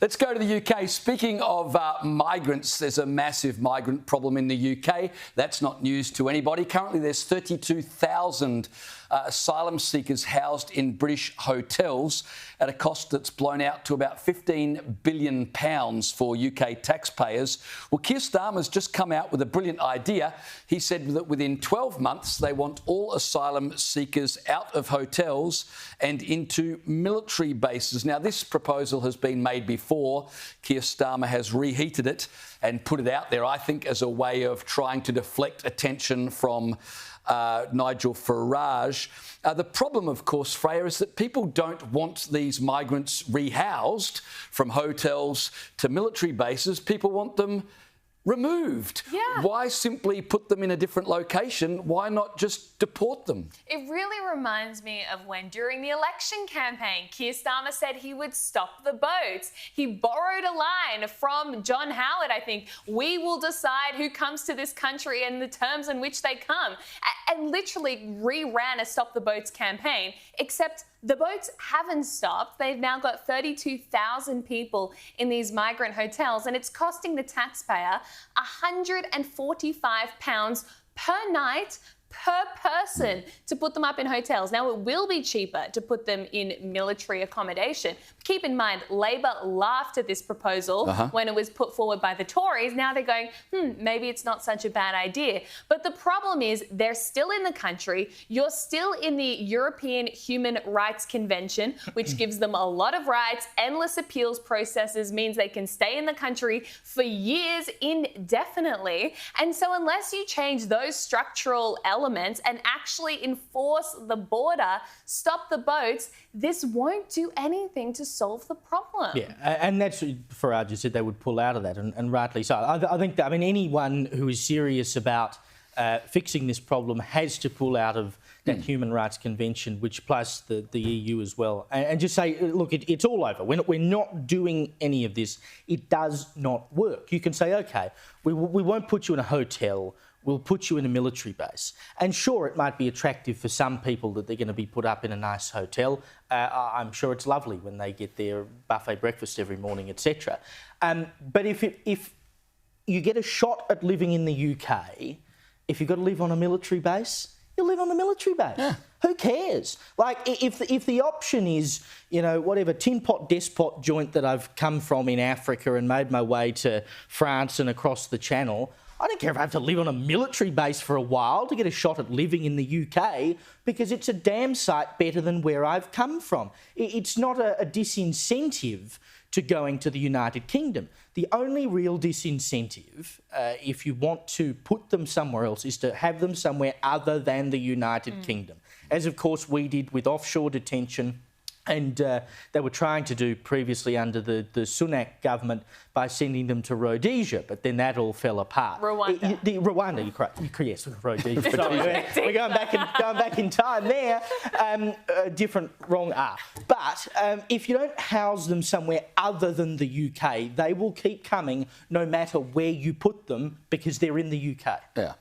Let's go to the UK. Speaking of migrants, there's a massive migrant problem in the UK. That's not news to anybody. Currently, there's 32,000 asylum seekers housed in British hotels at a cost that's blown out to about £15 billion for UK taxpayers. Well, Keir Starmer's just come out with a brilliant idea. He said that within 12 months, they want all asylum seekers out of hotels and into military bases. Now, this proposal has been made before. Keir Starmer has reheated it and put it out there, I think, as a way of trying to deflect attention from Nigel Farage. The problem, of course, Freya, is that people don't want these migrants rehoused from hotels to military bases. People want them removed. Yeah. Why simply put them in a different location? Why not just deport them? It really reminds me of when, during the election campaign, Keir Starmer said he would stop the boats. He borrowed a line from John Howard, I think. We will decide who comes to this country and the terms in which they come. And literally re-ran a Stop the Boats campaign, except the boats haven't stopped. They've now got 32,000 people in these migrant hotels, and it's costing the taxpayer £145 per night per person to put them up in hotels. Now, it will be cheaper to put them in military accommodation. Keep in mind, Labor laughed at this proposal when it was put forward by the Tories. Now they're going, maybe it's not such a bad idea. But the problem is they're still in the country. You're still in the European Human Rights Convention, which gives them a lot of rights. Endless appeals processes means they can stay in the country for years indefinitely. And so unless you change those structural elements and actually enforce the border, stop the boats, this won't do anything to solve the problem. Yeah, and that's Farage said they would pull out of that, and rightly so. I think that, anyone who is serious about fixing this problem has to pull out of that Human Rights Convention, which plus the EU as well, and just say, look, it's all over. We're not doing any of this. It does not work. You can say, OK, we won't put you in a hotel. We'll put you in a military base. And sure, it might be attractive for some people that they're going to be put up in a nice hotel. I'm sure it's lovely when they get their buffet breakfast every morning, etc. But if you get a shot at living in the UK, if you've got to live on a military base, you live on the military base. Yeah. Who cares? Like, if the option is, whatever tin pot despot joint that I've come from in Africa and made my way to France and across the Channel, I don't care if I have to live on a military base for a while to get a shot at living in the UK, because it's a damn sight better than where I've come from. It's not a disincentive to going to the United Kingdom. The only real disincentive, if you want to put them somewhere else, is to have them somewhere other than the United Kingdom, as of course we did with offshore detention. And they were trying to do previously under the Sunak government by sending them to Rhodesia, but then that all fell apart. Rwanda. Rwanda, you're correct. Yes, Rhodesia. We're going back in time there. Different, wrong R. But if you don't house them somewhere other than the UK, they will keep coming no matter where you put them, because they're in the UK. Yeah.